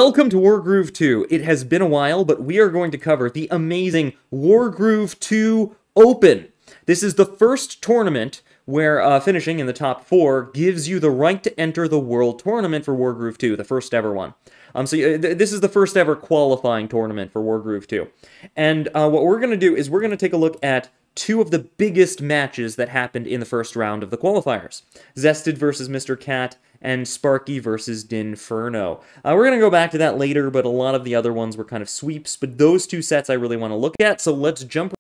Welcome to Wargroove 2. It has been a while, but we are going to cover the amazing Wargroove 2 Open. This is the first tournament where finishing in the top 4 gives you the right to enter the World Tournament for Wargroove 2, the first ever one. This is the first ever qualifying tournament for Wargroove 2. And what we're going to do is we're going to take a look at two of the biggest matches that happened in the first round of the qualifiers. Zested versus Mr. Cat, and Sparky versus Dinferno. We're going to go back to that later, but a lot of the other ones were kind of sweeps, but those two sets I really want to look at, so let's jump.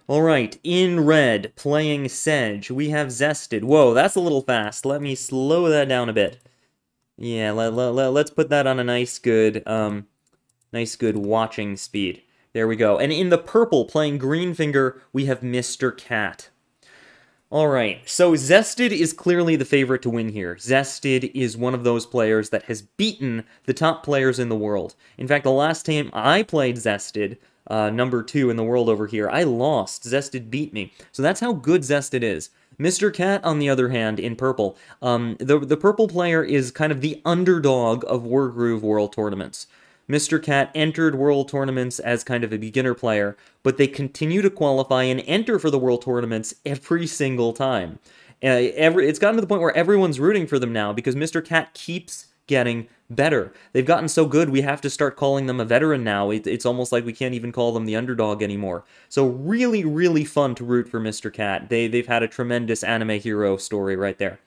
Alright, in red, playing Sedge, we have Zested. Whoa, that's a little fast. Let me slow that down a bit. Yeah, let's put that on a nice good watching speed. There we go. And in the purple, playing Greenfinger, we have Mr. Cat. Alright, so Zested is clearly the favorite to win here. Zested is one of those players that has beaten the top players in the world. In fact, the last time I played Zested, number 2 in the world over here, I lost. Zested beat me. So that's how good Zested is. Mr. Cat, on the other hand, in purple, the purple player is kind of the underdog of Wargroove World Tournaments. Mr. Cat entered World Tournaments as kind of a beginner player, but they continue to qualify and enter for the World Tournaments every single time. It's gotten to the point where everyone's rooting for them now because Mr. Cat keeps getting better. They've gotten so good, we have to start calling them a veteran now. It's almost like we can't even call them the underdog anymore. So really, really fun to root for Mr. Cat. They've had a tremendous anime hero story right there.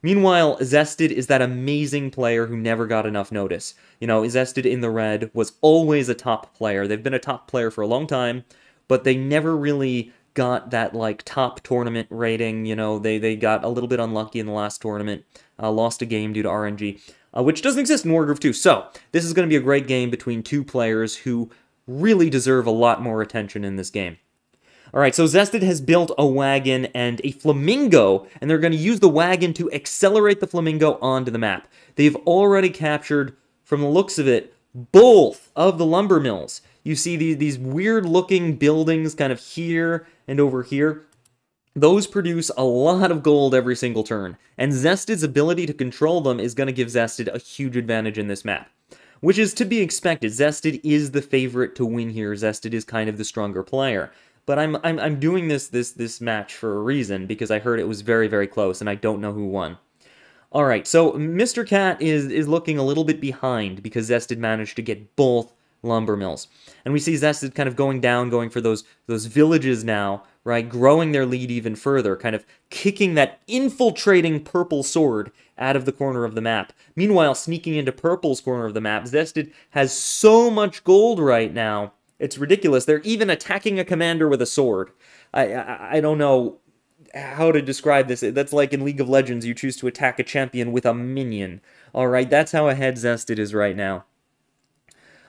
Meanwhile, Zested is that amazing player who never got enough notice. You know, Zested in the red was always a top player. They've been a top player for a long time, but they never really got that, like, top tournament rating. You know, they got a little bit unlucky in the last tournament, lost a game due to RNG. Which doesn't exist in Wargroove 2. So, this is going to be a great game between two players who really deserve a lot more attention in this game. Alright, so Zested has built a wagon and a flamingo, and they're going to use the wagon to accelerate the flamingo onto the map. They've already captured, from the looks of it, both of the lumber mills. You see these weird-looking buildings kind of here and over here. Those produce a lot of gold every single turn, and Zested's ability to control them is going to give Zested a huge advantage in this map. Which is to be expected. Zested is the favorite to win here. Zested is kind of the stronger player. But I'm doing this match for a reason, because I heard it was very, very close, and I don't know who won. Alright, so Mr. Cat is looking a little bit behind, because Zested managed to get both lumber mills. And we see Zested kind of going down, going for those villages now, right, growing their lead even further, kind of kicking that infiltrating purple sword out of the corner of the map. Meanwhile, sneaking into purple's corner of the map, Zested has so much gold right now, it's ridiculous. They're even attacking a commander with a sword. I don't know how to describe this. That's like in League of Legends, you choose to attack a champion with a minion. Alright, that's how ahead Zested is right now.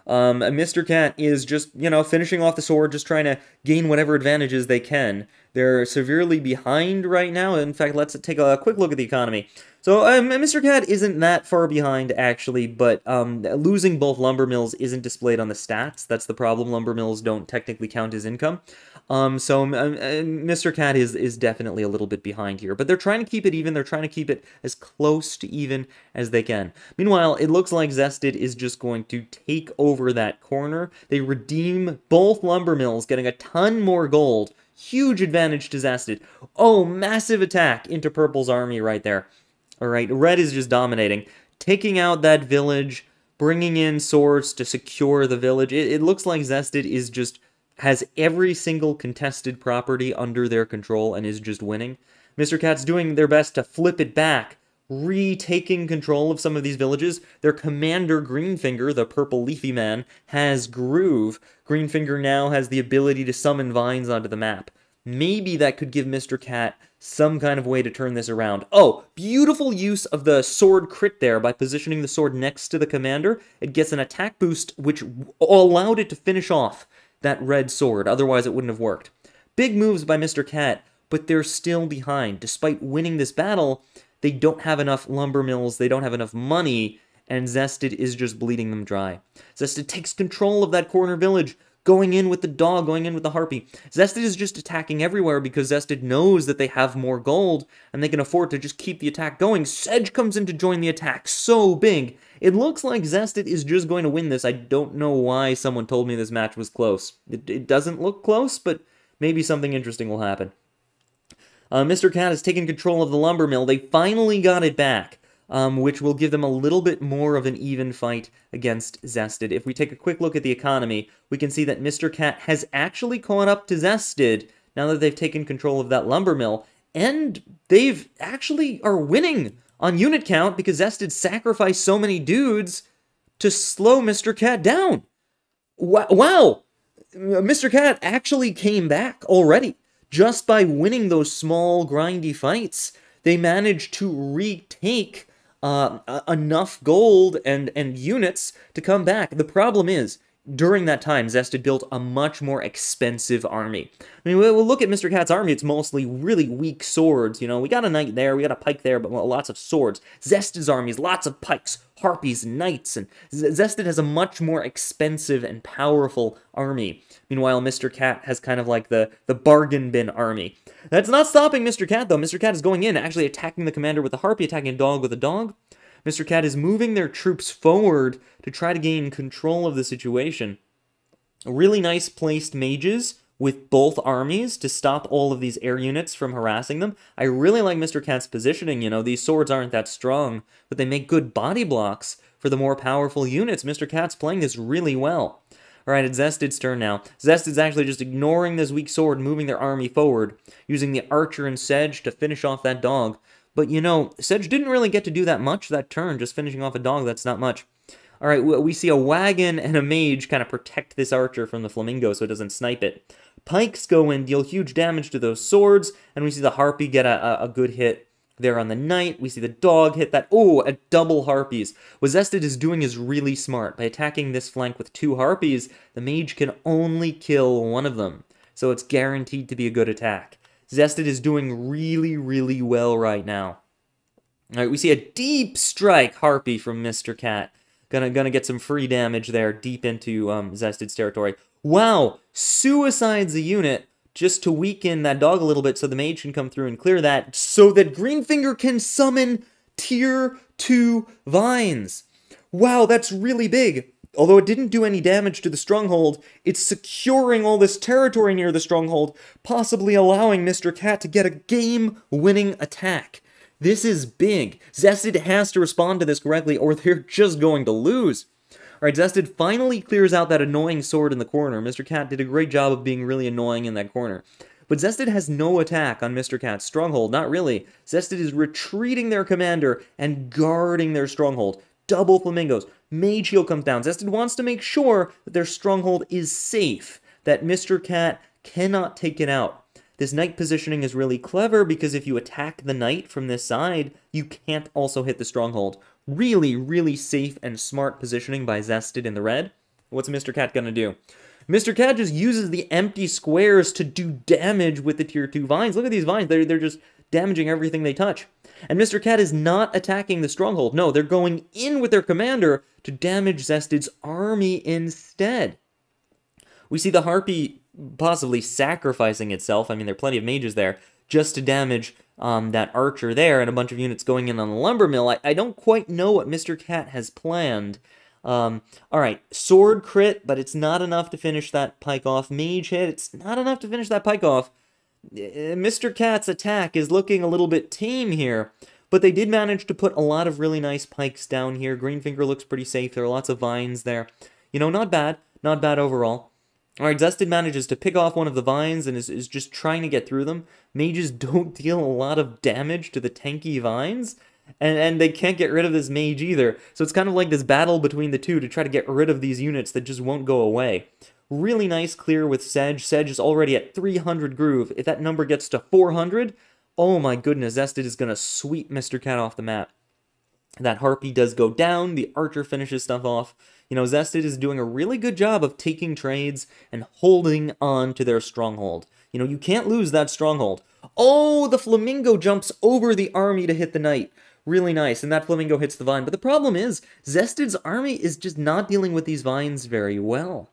Mr. Cat is just, you know, finishing off the sword, just trying to gain whatever advantages they can. They're severely behind right now. In fact, let's take a quick look at the economy. So, Mr. Cat isn't that far behind, actually, but losing both lumber mills isn't displayed on the stats. That's the problem. Lumber mills don't technically count as income. Mr. Cat is definitely a little bit behind here, but they're trying to keep it even. They're trying to keep it as close to even as they can. Meanwhile, it looks like Zested is just going to take over that corner. They redeem both lumber mills, getting a ton more gold. Huge advantage to Zested. Oh, massive attack into Purple's army right there. Alright, red is just dominating. Taking out that village, bringing in swords to secure the village. It looks like Zested is just has every single contested property under their control and is just winning. Mr. Cat's doing their best to flip it back, retaking control of some of these villages. Their commander, Greenfinger, the purple leafy man, has Groove. Greenfinger now has the ability to summon vines onto the map. Maybe that could give Mr. Cat some kind of way to turn this around. Oh, beautiful use of the sword crit there by positioning the sword next to the commander. It gets an attack boost, which allowed it to finish off that red sword. Otherwise, it wouldn't have worked. Big moves by Mr. Cat, but they're still behind. Despite winning this battle, they don't have enough lumber mills, they don't have enough money, and Zested is just bleeding them dry. Zested takes control of that corner village. going in with the dog, going in with the harpy. Zested is just attacking everywhere because Zested knows that they have more gold and they can afford to just keep the attack going. Sedge comes in to join the attack so big. It looks like Zested is just going to win this. I don't know why someone told me this match was close. It doesn't look close, but maybe something interesting will happen. Mr. Cat has taken control of the lumber mill. They finally got it back. Which will give them a little bit more of an even fight against Zested. If we take a quick look at the economy, we can see that Mr. Cat has actually caught up to Zested now that they've taken control of that lumber mill, and they've actually are winning on unit count because Zested sacrificed so many dudes to slow Mr. Cat down. Wow! Mr. Cat actually came back already just by winning those small, grindy fights. They managed to retake enough gold and units to come back. The problem is, during that time, Zested built a much more expensive army. I mean, we'll look at Mr. Cat's army. It's mostly really weak swords. You know, we got a knight there, we got a pike there, but lots of swords. Zested's army is lots of pikes, harpies, and knights, and Zested has a much more expensive and powerful army. Meanwhile, Mr. Cat has kind of like the bargain bin army. That's not stopping Mr. Cat, though. Mr. Cat is going in, actually attacking the commander with a harpy, attacking a dog with a dog. Mr. Cat is moving their troops forward to try to gain control of the situation. Really nice placed mages with both armies to stop all of these air units from harassing them. I really like Mr. Cat's positioning, you know, these swords aren't that strong, but they make good body blocks for the more powerful units. Mr. Cat's playing this really well. Alright, it's Zested's turn now. Zested's actually just ignoring this weak sword, moving their army forward, using the archer and Sedge to finish off that dog. But, you know, Sedge didn't really get to do that much that turn, just finishing off a dog, that's not much. Alright, we see a wagon and a mage kind of protect this archer from the flamingo so it doesn't snipe it. Pikes go in, deal huge damage to those swords, and we see the harpy get a good hit there on the knight. We see the dog hit that. Oh, a double harpies. What Zested is doing is really smart. By attacking this flank with 2 harpies, the mage can only kill one of them. So it's guaranteed to be a good attack. Zested is doing really, really well right now. Alright, we see a deep strike harpy from Mr. Cat. Gonna get some free damage there deep into Zested's territory. Wow! Suicides a unit just to weaken that dog a little bit so the mage can come through and clear that so that Greenfinger can summon Tier 2 vines. Wow, that's really big. Although it didn't do any damage to the stronghold, it's securing all this territory near the stronghold, possibly allowing Mr. Cat to get a game-winning attack. This is big. Zested has to respond to this correctly or they're just going to lose. Alright, Zested finally clears out that annoying sword in the corner. Mr. Cat did a great job of being really annoying in that corner. But Zested has no attack on Mr. Cat's stronghold, not really. Zested is retreating their commander and guarding their stronghold. Double flamingos. Mage heal comes down. Zested wants to make sure that their stronghold is safe, that Mr. Cat cannot take it out. This knight positioning is really clever because if you attack the knight from this side, you can't also hit the stronghold. Really, really safe and smart positioning by Zested in the red. What's Mr. Cat gonna do? Mr. Cat just uses the empty squares to do damage with the tier 2 vines. Look at these vines. They're just damaging everything they touch. And Mr. Cat is not attacking the stronghold. No, they're going in with their commander to damage Zested's army instead. We see the harpy possibly sacrificing itself. I mean, there are plenty of mages there just to damage that archer there and a bunch of units going in on the lumber mill. I don't quite know what Mr. Cat has planned. Alright, sword crit, but it's not enough to finish that pike off. Mage hit, it's not enough to finish that pike off. Mr. Cat's attack is looking a little bit tame here, but they did manage to put a lot of really nice pikes down here. Greenfinger looks pretty safe. There are lots of vines there. You know, not bad. Not bad overall. Alright, Zested manages to pick off one of the vines and is just trying to get through them. Mages don't deal a lot of damage to the tanky vines, and they can't get rid of this mage either. So it's kind of like this battle between the two to try to get rid of these units that just won't go away. Really nice clear with Sedge. Sedge is already at 300 groove. If that number gets to 400, oh my goodness, Zested is going to sweep Mr. Cat off the map. That harpy does go down. The archer finishes stuff off. You know, Zested is doing a really good job of taking trades and holding on to their stronghold. You know, you can't lose that stronghold. Oh, the flamingo jumps over the army to hit the knight. Really nice, and that flamingo hits the vine. But the problem is, Zested's army is just not dealing with these vines very well.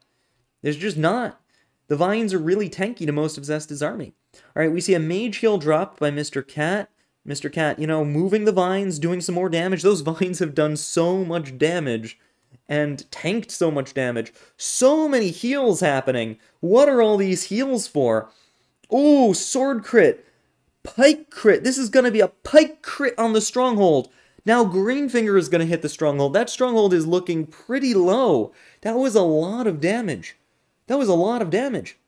There's just not. The vines are really tanky to most of Zested's army. All right, we see a mage heal dropped by Mr. Cat. Mr. Cat, you know, moving the vines, doing some more damage. Those vines have done so much damage and tanked so much damage. So many heals happening. What are all these heals for? Oh, sword crit. Pike crit. This is going to be a pike crit on the stronghold. Now Greenfinger is going to hit the stronghold. That stronghold is looking pretty low. That was a lot of damage. That was a lot of damage.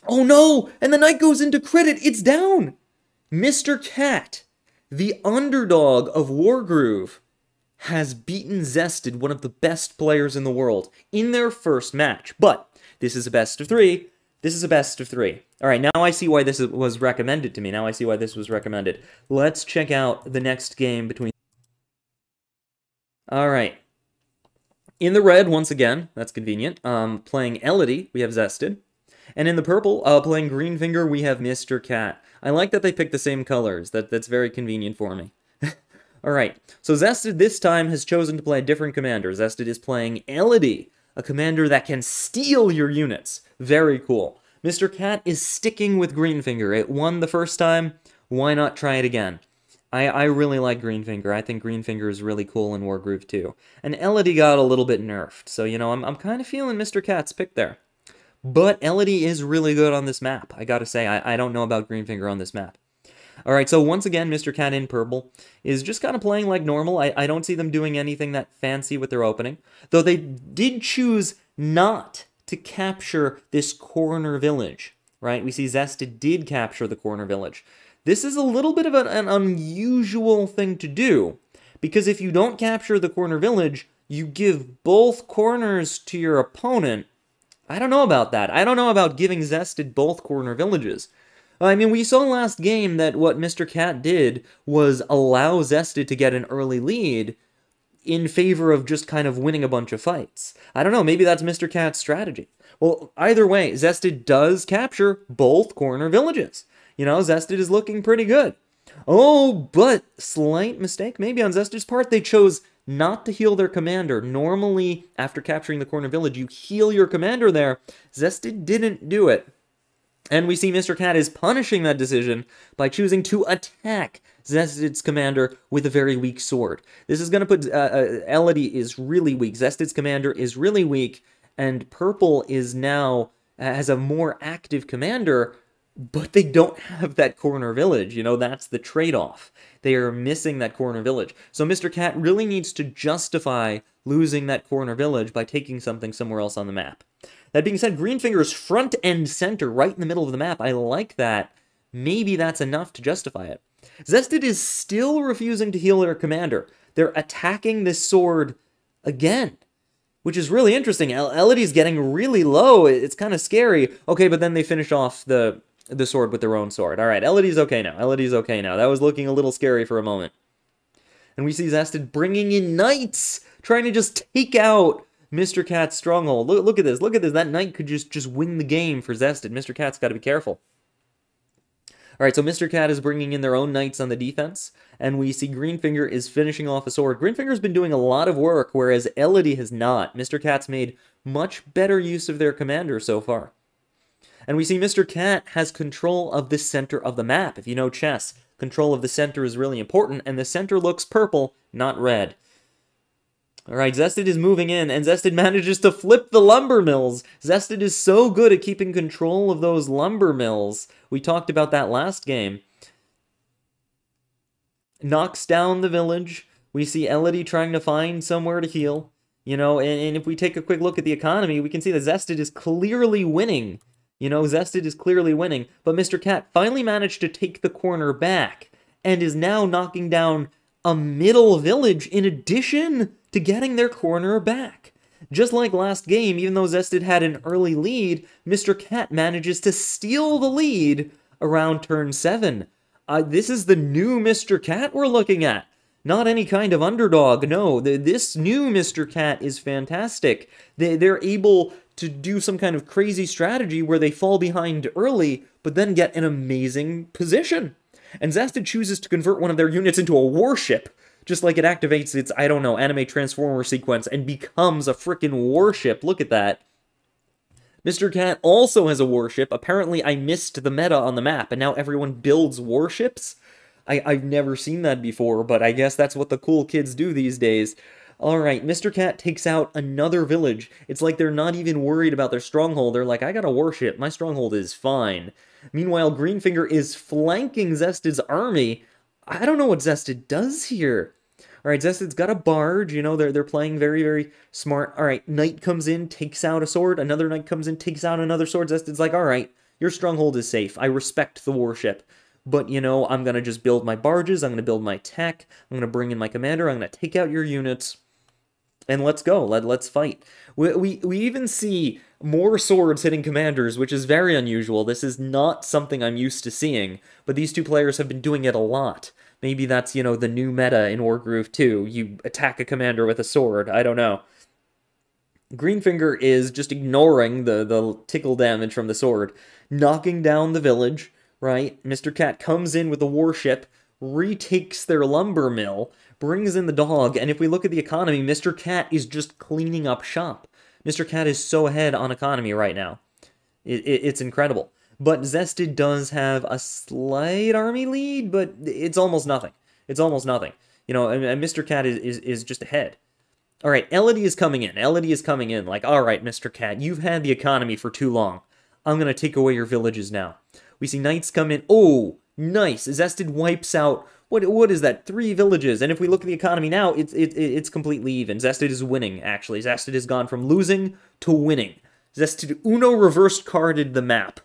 Oh no! And the knight goes into crit it. It's down! Mr. Cat, the underdog of Wargroove, has beaten Zested, one of the best players in the world, in their first match. But this is a best of 3. This is a best of 3. All right, now I see why this was recommended to me. Now I see why this was recommended. Let's check out the next game between... All right. In the red, once again, that's convenient, playing Elodie, we have Zested. And in the purple, playing Greenfinger, we have Mr. Cat. I like that they picked the same colors. That's very convenient for me. Alright, so Zested this time has chosen to play a different commander. Zested is playing Elodie, a commander that can steal your units. Very cool. Mr. Cat is sticking with Greenfinger. It won the first time. Why not try it again? I really like Greenfinger. I think Greenfinger is really cool in Wargroove too. And Elodie got a little bit nerfed, so, you know, I'm kind of feeling Mr. Cat's pick there. But Elodie is really good on this map. I gotta say, I don't know about Greenfinger on this map. Alright, so once again, Mr. Cat in purple is just kind of playing like normal. I don't see them doing anything that fancy with their opening. Though they did choose not to capture this corner village, right? We see Zested did capture the corner village. This is a little bit of an unusual thing to do, because if you don't capture the corner village, you give both corners to your opponent. I don't know about that. I don't know about giving Zested both corner villages. I mean, we saw last game that what Mr. Cat did was allow Zested to get an early lead in favor of just kind of winning a bunch of fights. I don't know, maybe that's Mr. Cat's strategy. Well, either way, Zested does capture both corner villages. You know, Zested is looking pretty good. Oh, but slight mistake maybe on Zested's part. They chose not to heal their commander. Normally, after capturing the corner village, you heal your commander there. Zested didn't do it. And we see Mr. Cat is punishing that decision by choosing to attack Zested's commander with a very weak sword. This is going to put... Elodie is really weak. Zested's commander is really weak. And purple is now... has a more active commander, but they don't have that corner village. You know, that's the trade-off. They are missing that corner village. So Mr. Cat really needs to justify losing that corner village by taking something somewhere else on the map. That being said, Greenfinger is front and center, right in the middle of the map. I like that. Maybe that's enough to justify it. Zested is still refusing to heal their commander. They're attacking this sword again, which is really interesting. Elodie's getting really low. It's kind of scary. Okay, but then they finish off the sword with their own sword. All right, Elodie's okay now. Elodie's okay now. That was looking a little scary for a moment. And we see Zested bringing in knights, trying to just take out Mr. Cat's stronghold. Look at this. Look at this. That knight could just win the game for Zested. Mr. Cat's got to be careful. All right, so Mr. Cat is bringing in their own knights on the defense, and we see Greenfinger is finishing off a sword. Greenfinger's been doing a lot of work, whereas Elodie has not. Mr. Cat's made much better use of their commander so far. And we see Mr. Cat has control of the center of the map. If you know chess, control of the center is really important, and the center looks purple, not red. Alright, Zested is moving in, and Zested manages to flip the lumber mills. Zested is so good at keeping control of those lumber mills. We talked about that last game. Knocks down the village. We see Elodie trying to find somewhere to heal. You know, and if we take a quick look at the economy, we can see that Zested is clearly winning. You know, Zested is clearly winning, but Mr. Cat finally managed to take the corner back, and is now knocking down a middle village in addition to getting their corner back. Just like last game, even though Zested had an early lead, Mr. Cat manages to steal the lead around turn 7. This is the new Mr. Cat we're looking at. Not any kind of underdog, no. This new Mr. Cat is fantastic. They're able to do some kind of crazy strategy where they fall behind early, but then get an amazing position. And Zested chooses to convert one of their units into a warship, just like it activates its, I don't know, anime transformer sequence and becomes a frickin' warship. Look at that. Mr. Cat also has a warship. Apparently, I missed the meta on the map, and now everyone builds warships? I've never seen that before, but I guess that's what the cool kids do these days. Alright, Mr. Cat takes out another village. It's like they're not even worried about their stronghold. They're like, I got a warship. My stronghold is fine. Meanwhile, Greenfinger is flanking Zested's army. I don't know what Zested does here. Alright, Zested's got a barge, you know, they're playing very, very smart. Alright, Knight comes in, takes out a sword. Another Knight comes in, takes out another sword. Zested's like, alright, your stronghold is safe. I respect the warship. But, you know, I'm going to just build my barges, I'm going to build my tech, I'm going to bring in my commander, I'm going to take out your units, and let's go, let's fight. We even see more swords hitting commanders, which is very unusual. This is not something I'm used to seeing, but these two players have been doing it a lot. Maybe that's, you know, the new meta in Wargroove 2. You attack a commander with a sword, I don't know. Greenfinger is just ignoring the tickle damage from the sword, knocking down the village. Right? Mr. Cat comes in with a warship, retakes their lumber mill, brings in the dog, and if we look at the economy, Mr. Cat is just cleaning up shop. Mr. Cat is so ahead on economy right now. It's incredible. But Zested does have a slight army lead, but it's almost nothing. It's almost nothing. You know, and Mr. Cat is just ahead. Alright, Elodie is coming in. Elodie is coming in like, alright, Mr. Cat, you've had the economy for too long. I'm going to take away your villages now. We see Knights come in. Oh, nice. Zested wipes out, what is that? 3 villages. And if we look at the economy now, it's completely even. Zested is winning, actually. Zested has gone from losing to winning. Zested Uno reversed carded the map.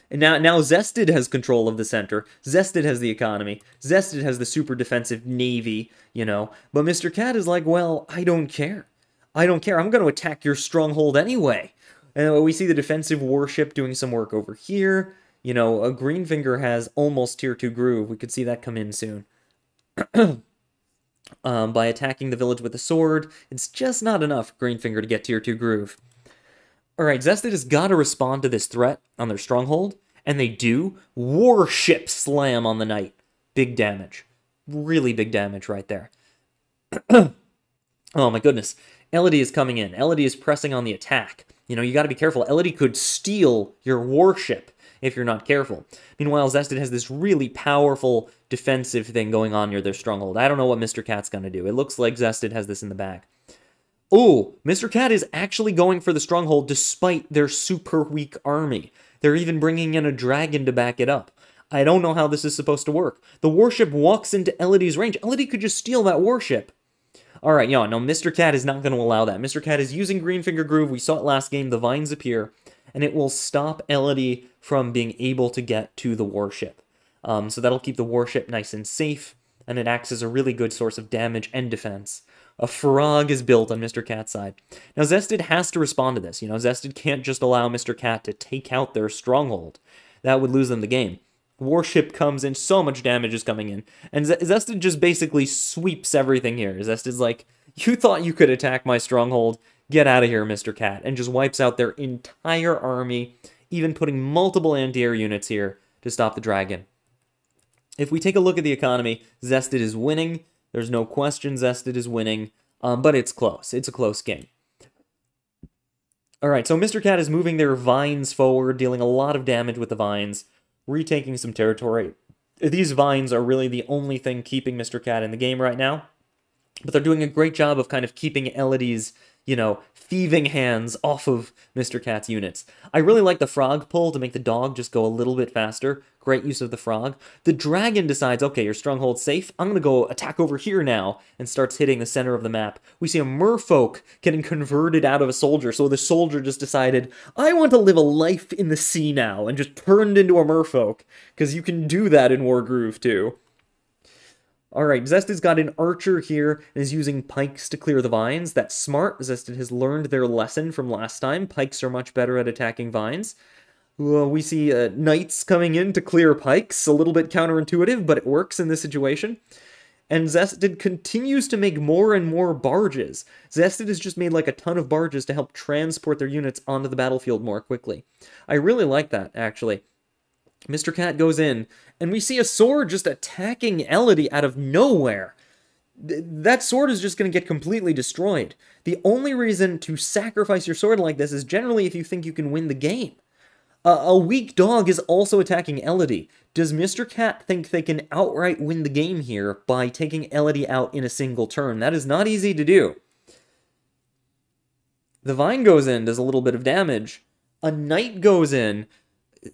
And now Zested has control of the center. Zested has the economy. Zested has the super defensive navy, you know. But Mr. Cat is like, well, I don't care. I don't care. I'm going to attack your stronghold anyway. And we see the defensive warship doing some work over here. You know, a Greenfinger has almost tier 2 groove. We could see that come in soon. By attacking the village with a sword, it's just not enough for Greenfinger to get tier 2 groove. Alright, Zested has got to respond to this threat on their stronghold, and they do. Warship slam on the Knight. Big damage. Really big damage right there. Oh my goodness. Elodie is coming in. Elodie is pressing on the attack. You know, you got to be careful. Elodie could steal your warship if you're not careful. Meanwhile, Zested has this really powerful defensive thing going on near their stronghold. I don't know what Mr. Cat's going to do. It looks like Zested has this in the bag. Oh, Mr. Cat is actually going for the stronghold despite their super weak army. They're even bringing in a dragon to back it up. I don't know how this is supposed to work. The warship walks into Elodie's range. Elodie could just steal that warship. Alright, no, Mr. Cat is not going to allow that. Mr. Cat is using Greenfinger Groove. We saw it last game. The vines appear, and it will stop Elodie from being able to get to the warship. So that'll keep the warship nice and safe, and it acts as a really good source of damage and defense. A frog is built on Mr. Cat's side. Now, Zested has to respond to this. You know, Zested can't just allow Mr. Cat to take out their stronghold. That would lose them the game. Warship comes in, so much damage is coming in, and Zested just basically sweeps everything here. Zested's like, you thought you could attack my stronghold? Get out of here, Mr. Cat, and just wipes out their entire army, even putting multiple anti-air units here to stop the dragon. If we take a look at the economy, Zested is winning. There's no question Zested is winning, but it's close. It's a close game. Alright, so Mr. Cat is moving their vines forward, dealing a lot of damage with the vines, retaking some territory. These vines are really the only thing keeping Mr. Cat in the game right now, but they're doing a great job of kind of keeping Elodie's, you know, thieving hands off of Mr. Cat's units. I really like the frog pull to make the dog just go a little bit faster. Great use of the frog. The dragon decides, okay, your stronghold's safe. I'm going to go attack over here now, and starts hitting the center of the map. We see a merfolk getting converted out of a soldier, so the soldier just decided, I want to live a life in the sea now, and just turned into a merfolk, because you can do that in Wargroove too. Alright, Zested's got an archer here and is using pikes to clear the vines. That's smart. Zested has learned their lesson from last time. Pikes are much better at attacking vines. We see knights coming in to clear pikes. A little bit counterintuitive, but it works in this situation. And Zested continues to make more and more barges. Zested has just made like a ton of barges to help transport their units onto the battlefield more quickly. I really like that, actually. Mr. Cat goes in, and we see a sword just attacking Elodie out of nowhere. that sword is just going to get completely destroyed. The only reason to sacrifice your sword like this is generally if you think you can win the game. A weak dog is also attacking Elodie. Does Mr. Cat think they can outright win the game here by taking Elodie out in a single turn? That is not easy to do. The Vine goes in, does a little bit of damage. A Knight goes in.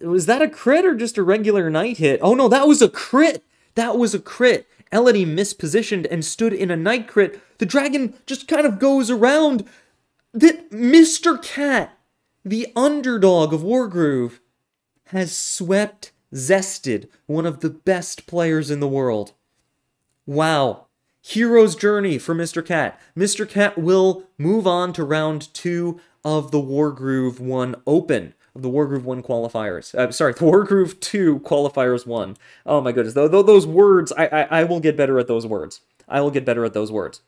Was that a crit or just a regular Knight hit? Oh no, that was a crit! That was a crit. Elodie mispositioned and stood in a Knight crit. The dragon just kind of goes around. Mr. Cat, the underdog of Wargroove, has swept Zested, one of the best players in the world. Wow. Hero's journey for Mr. Cat. Mr. Cat will move on to round 2 of the Wargroove 1 Open. Of the Wargroove 1 qualifiers. Sorry, the Wargroove 2 qualifiers 1. Oh my goodness. Those words, I will get better at those words. I will get better at those words.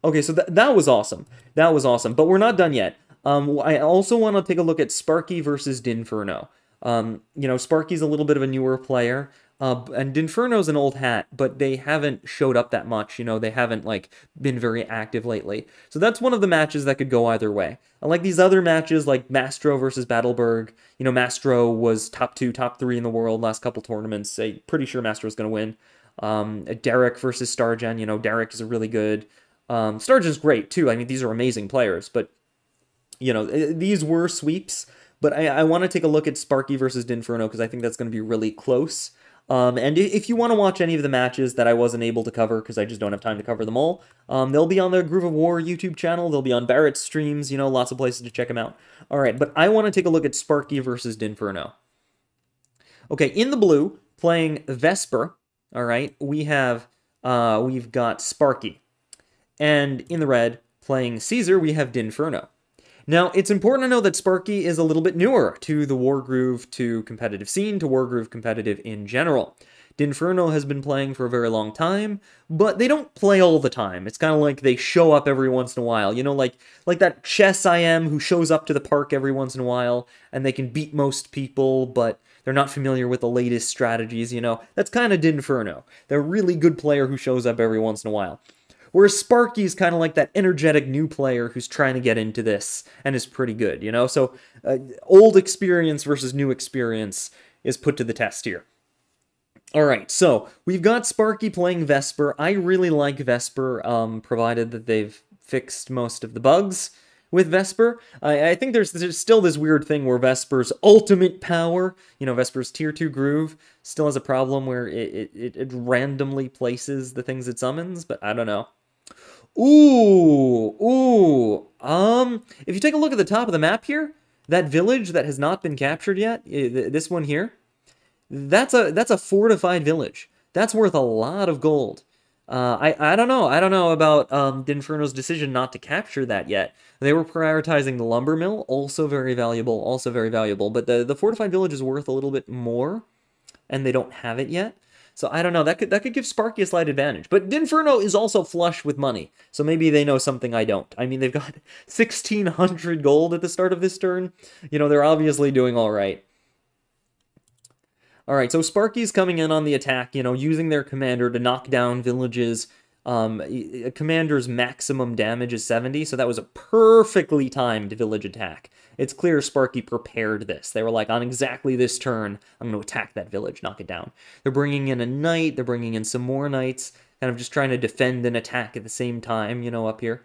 Okay, so that was awesome. That was awesome. But we're not done yet. I also want to take a look at Sparky versus Dinferno. You know, Sparky's a little bit of a newer player, and Dinferno's an old hat, but they haven't showed up that much. You know, they haven't, like, been very active lately. So that's one of the matches that could go either way. Unlike these other matches, like Mastro versus Battleberg, you know, Mastro was top 2, top 3 in the world last couple tournaments. I'm pretty sure Mastro's going to win. Derek versus Stargen, you know, Derek is a really good. Stargen's great, too. I mean, these are amazing players, but you know, these were sweeps, but I want to take a look at Sparky versus Dinferno because I think that's going to be really close. And if you want to watch any of the matches that I wasn't able to cover because I just don't have time to cover them all, they'll be on the Groove of War YouTube channel. They'll be on Barrett's streams, you know, lots of places to check them out. All right, but I want to take a look at Sparky versus Dinferno. Okay, in the blue, playing Vesper, all right, we've got Sparky. And in the red, playing Caesar, we have Dinferno. Now, it's important to know that Sparky is a little bit newer to the Wargroove to competitive scene, to Wargroove competitive in general. Dinferno has been playing for a very long time, but they don't play all the time. It's kind of like they show up every once in a while. You know, like that chess IM who shows up to the park every once in a while, and they can beat most people, but they're not familiar with the latest strategies, you know. That's kind of Dinferno. They're a really good player who shows up every once in a while. Whereas Sparky's kind of like that energetic new player who's trying to get into this and is pretty good, you know? So old experience versus new experience is put to the test here. All right, so we've got Sparky playing Vesper. I really like Vesper, provided that they've fixed most of the bugs with Vesper. I think there's still this weird thing where Vesper's ultimate power, you know, Vesper's tier 2 groove, still has a problem where it randomly places the things it summons, but I don't know. If you take a look at the top of the map here, that village that has not been captured yet, this one here, that's a fortified village. That's worth a lot of gold. I don't know about Dinferno's decision not to capture that yet. They were prioritizing the lumber mill, also very valuable, but the fortified village is worth a little bit more, and they don't have it yet. So I don't know, that could give Sparky a slight advantage. But Dinferno is also flush with money, so maybe they know something I don't. I mean, they've got 1,600 gold at the start of this turn. You know, they're obviously doing all right. All right, so Sparky's coming in on the attack, you know, using their commander to knock down villages. A commander's maximum damage is 70, so that was a perfectly timed village attack. It's clear Sparky prepared this. They were like, on exactly this turn, I'm going to attack that village, knock it down. They're bringing in a knight, they're bringing in some more knights, kind of just trying to defend and attack at the same time, you know, up here.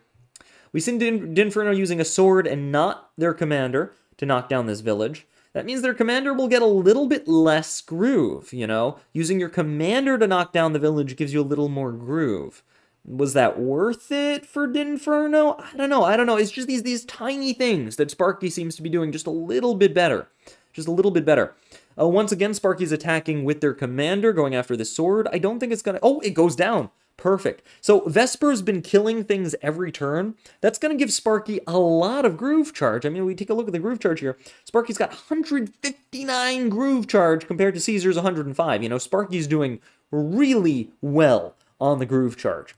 We see Dinferno using a sword and not their commander to knock down this village. That means their commander will get a little bit less groove, you know? Using your commander to knock down the village gives you a little more groove. Was that worth it for Dinferno? I don't know. It's just these tiny things that Sparky seems to be doing just a little bit better. Just a little bit better. Once again, Sparky's attacking with their commander, going after the sword. I don't think it's gonna... Oh, it goes down. Perfect. So Vesper's been killing things every turn. That's going to give Sparky a lot of groove charge. I mean, we take a look at the groove charge here. Sparky's got 159 groove charge compared to Caesar's 105. You know, Sparky's doing really well on the groove charge.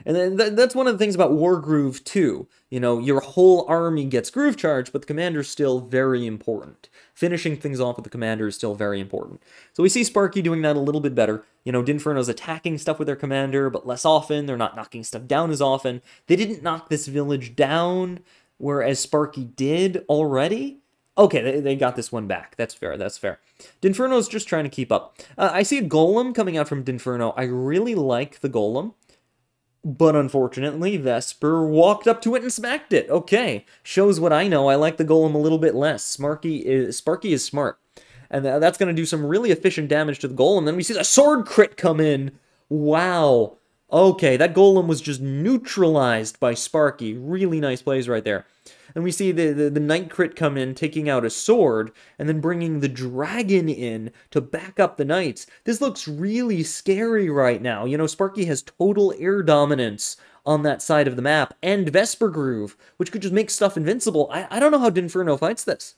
And then that's one of the things about Wargroove too. You know, your whole army gets groove charge, but the commander's still very important. Finishing things off with the commander is still very important. So we see Sparky doing that a little bit better. You know, Dinferno's attacking stuff with their commander, but less often. They're not knocking stuff down as often. They didn't knock this village down, whereas Sparky did already. Okay, they got this one back. That's fair, that's fair. Dinferno's just trying to keep up. I see a golem coming out from Dinferno. I really like the golem. But unfortunately, Vesper walked up to it and smacked it. Okay, shows what I know. I like the golem a little bit less. Sparky is smart. And that's going to do some really efficient damage to the golem. Then we see the sword crit come in. Wow. Okay, that golem was just neutralized by Sparky. Really nice plays right there. And we see the knight crit come in, taking out a sword, and then bringing the dragon in to back up the knights. This looks really scary right now. You know, Sparky has total air dominance on that side of the map, and Vesper Groove, which could just make stuff invincible. I don't know how Dinferno fights this.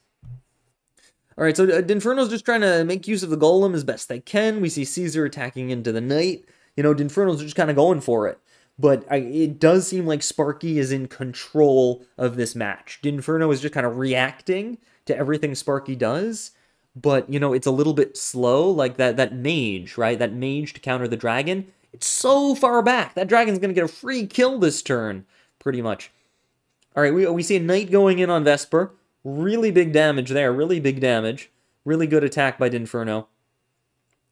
Alright, so Dinferno's just trying to make use of the golem as best they can. We see Caesar attacking into the knight. You know, Dinferno's just kind of going for it. But it does seem like Sparky is in control of this match. Dinferno is just kind of reacting to everything Sparky does. But, you know, it's a little bit slow. Like that mage, right? That mage to counter the dragon. It's so far back. That dragon's going to get a free kill this turn, pretty much. All right, we see a knight going in on Vesper. Really big damage there. Really big damage. Really good attack by Dinferno.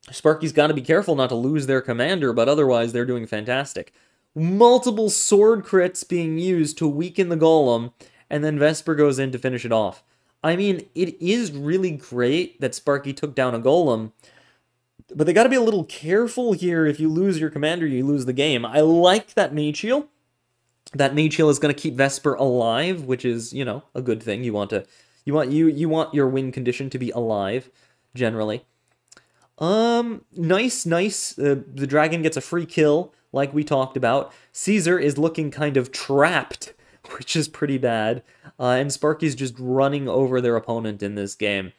Sparky's got to be careful not to lose their commander, but otherwise they're doing fantastic. Multiple sword crits being used to weaken the golem, and then Vesper goes in to finish it off. I mean, it is really great that Sparky took down a golem, but they got to be a little careful here. If you lose your commander, you lose the game. I like that mage heal. That mage heal is going to keep Vesper alive, which is, you know, a good thing. You want your win condition to be alive, generally. Nice. The dragon gets a free kill, like we talked about. Caesar is looking kind of trapped, which is pretty bad. And Sparky's just running over their opponent in this game.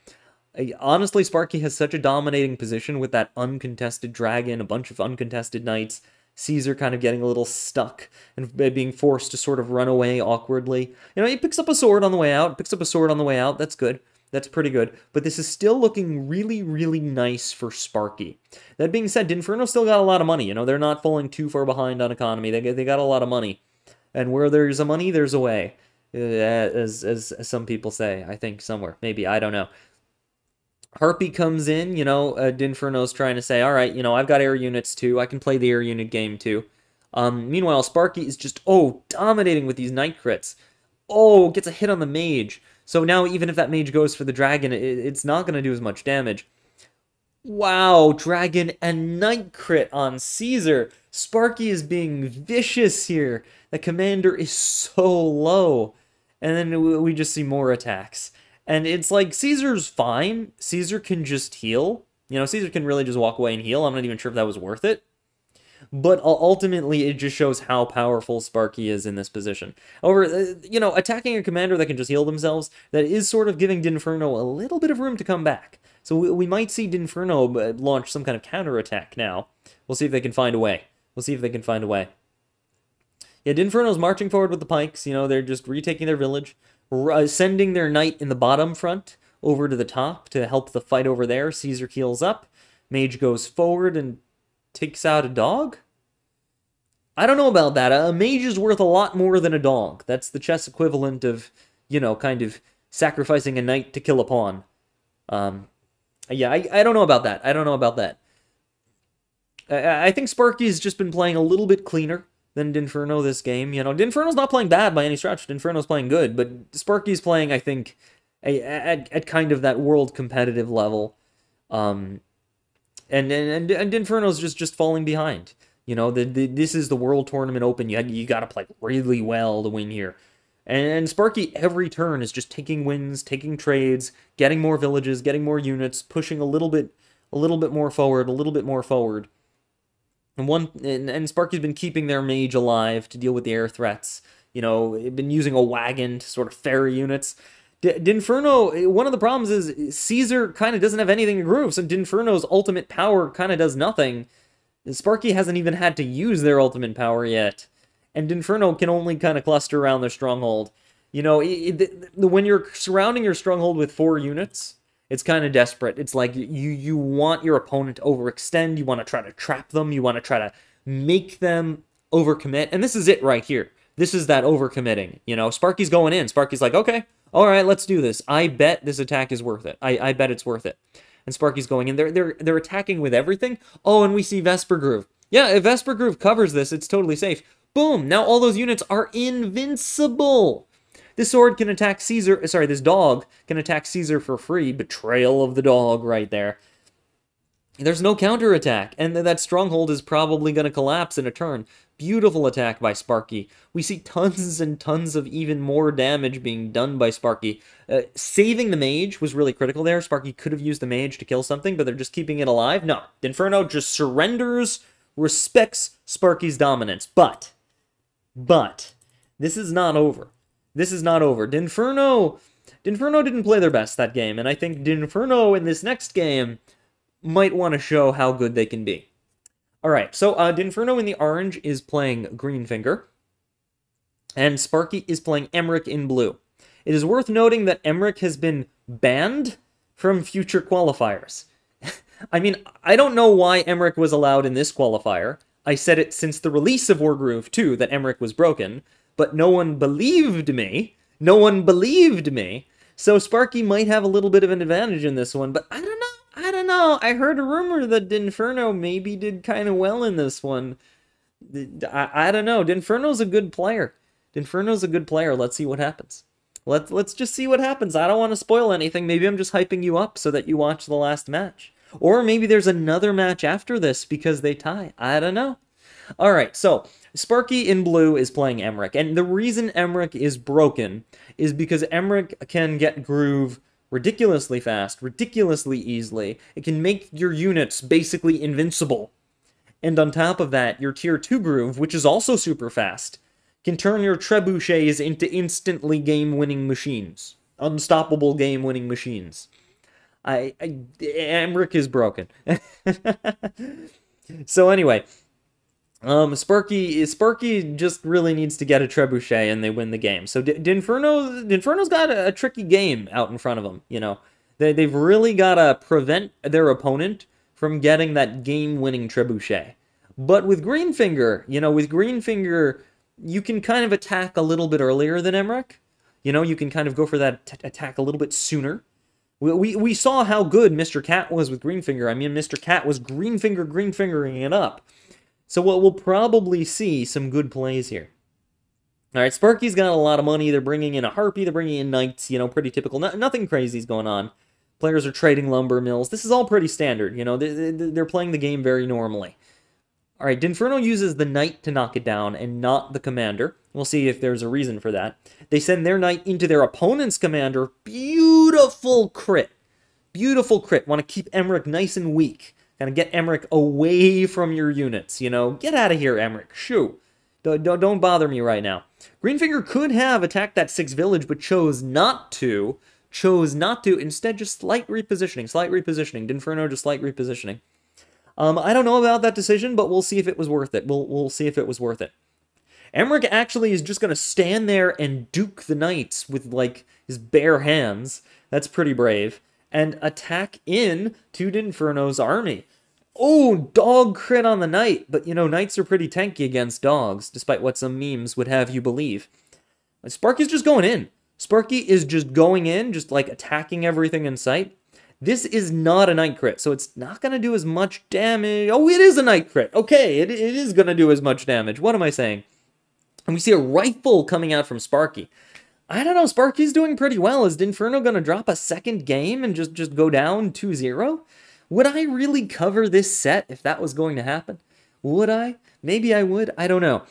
Honestly, Sparky has such a dominating position with that uncontested dragon, a bunch of uncontested knights. Caesar kind of getting a little stuck and being forced to sort of run away awkwardly. You know, he picks up a sword on the way out, That's good. That's pretty good. But this is still looking really, really nice for Sparky. That being said, Dinferno still got a lot of money. You know, they're not falling too far behind on economy. They got a lot of money. And where there's a money, there's a way. As some people say, I think somewhere. Maybe, I don't know. Harpy comes in, you know, Dinferno's trying to say, all right, you know, I've got air units too. I can play the air unit game too. Meanwhile, Sparky is just, dominating with these knight crits. Gets a hit on the mage. So now even if that mage goes for the dragon, it's not going to do as much damage. Wow, dragon and knight crit on Caesar. Sparky is being vicious here. The commander is so low. And then we just see more attacks. And it's like, Caesar's fine. Caesar can just heal. You know, Caesar can really just walk away and heal. I'm not even sure if that was worth it. But ultimately, it just shows how powerful Sparky is in this position. However, you know, attacking a commander that can just heal themselves, that is sort of giving Dinferno a little bit of room to come back. So we might see Dinferno launch some kind of counterattack now. We'll see if they can find a way. Yeah, Dinferno's marching forward with the pikes. You know, they're just retaking their village, sending their knight in the bottom front over to the top to help the fight over there. Caesar heals up. Mage goes forward and takes out a dog? I don't know about that. A mage is worth a lot more than a dog. That's the chess equivalent of, you know, kind of sacrificing a knight to kill a pawn. Yeah, I don't know about that. I think Sparky's just been playing a little bit cleaner than Dinferno this game. You know, Dinferno's not playing bad by any stretch. Dinferno's playing good, but Sparky's playing, I think, at kind of that world competitive level. And Dinferno's just falling behind. You know, this is the World Tournament Open. You got to play really well to win here. And Sparky every turn is just taking wins, taking trades, getting more villages, getting more units, pushing a little bit more forward. And Sparky's been keeping their mage alive to deal with the air threats. You know, been using a wagon to sort of ferry units. Dinferno, one of the problems is Caesar kind of doesn't have anything to groove, so Dinferno's ultimate power kind of does nothing. Sparky hasn't even had to use their ultimate power yet. and Dinferno can only kind of cluster around their stronghold. You know, when you're surrounding your stronghold with 4 units, it's kind of desperate. It's like you want your opponent to overextend, you want to try to trap them, you want to try to make them overcommit, and this is it right here. This is that overcommitting. You know, Sparky's going in. Sparky's like, okay, all right, let's do this. I bet this attack is worth it. I bet it's worth it. And Sparky's going in. They're attacking with everything. Oh, and we see Vesper Groove. Yeah, if Vesper Groove covers this, it's totally safe. Boom! Now all those units are invincible. This sword can attack Caesar. Sorry, this dog can attack Caesar for free. Betrayal of the dog right there. There's no counterattack, and that stronghold is probably going to collapse in a turn. Beautiful attack by Sparky. We see tons and tons of even more damage being done by Sparky. Saving the mage was really critical there. Sparky could have used the mage to kill something, but they're just keeping it alive. No, Dinferno just surrenders, respects Sparky's dominance. But, this is not over. This is not over. Dinferno didn't play their best that game, and I think Dinferno in this next game might want to show how good they can be. Alright, so Dinferno in the orange is playing Greenfinger, and Sparky is playing Emmerich in blue. It is worth noting that Emmerich has been banned from future qualifiers. I mean, I don't know why Emmerich was allowed in this qualifier. I said it since the release of Wargroove 2 that Emmerich was broken, but no one believed me. No one believed me. So Sparky might have a little bit of an advantage in this one, but I don't know. I heard a rumor that Dinferno maybe did kind of well in this one. I don't know. Dinferno's a good player. Dinferno's a good player. Let's see what happens. Let's just see what happens. I don't want to spoil anything. Maybe I'm just hyping you up so that you watch the last match. Or maybe there's another match after this because they tie. I don't know. Alright, so Sparky in blue is playing Emmerich. And the reason Emmerich is broken is because Emmerich can get groove ridiculously fast, ridiculously easily. It can make your units basically invincible. And on top of that, your tier 2 groove, which is also super fast, can turn your trebuchets into instantly game-winning machines. Unstoppable game-winning machines. Emmerich is broken. So anyway, Sparky just really needs to get a trebuchet and they win the game. So Dinferno's got a tricky game out in front of them, you know. They've really got to prevent their opponent from getting that game-winning trebuchet. But with Greenfinger, you know, you can kind of attack a little bit earlier than Emmerich. You know, you can kind of go for that attack a little bit sooner. We saw how good Mr. Cat was with Greenfinger. I mean, Mr. Cat was Greenfingering it up. So we'll probably see some good plays here. Alright, Sparky's got a lot of money. They're bringing in a Harpy, they're bringing in Knights, you know, pretty typical. Nothing crazy's going on. Players are trading lumber mills. This is all pretty standard, you know. They're playing the game very normally. Alright, Dinferno uses the Knight to knock it down and not the Commander. We'll see if there's a reason for that. They send their Knight into their opponent's Commander. Beautiful crit. Beautiful crit. Want to keep Emmerich nice and weak. Kind of get Emmerich away from your units, you know. Get out of here, Emmerich. Shoo. Don't bother me right now. Greenfinger could have attacked that 6th village, but chose not to. Instead, just slight repositioning. Dinferno just slight repositioning. I don't know about that decision, but we'll see if it was worth it. We'll see if it was worth it. Emmerich actually is just going to stand there and duke the Knights with, like, his bare hands. That's pretty brave. And attack in to Dinferno's army. Oh, dog crit on the Knight. But, you know, Knights are pretty tanky against dogs, despite what some memes would have you believe. Sparky's just going in. Sparky is just going in, just, like, attacking everything in sight. This is not a Knight crit, so it's not going to do as much damage. Oh, it is a Knight crit. Okay, it is going to do as much damage. What am I saying? And we see a rifle coming out from Sparky. I don't know, Sparky's doing pretty well. Is Dinferno going to drop a second game and just go down 2-0? Would I really cover this set if that was going to happen? Would I? Maybe I would. I don't know.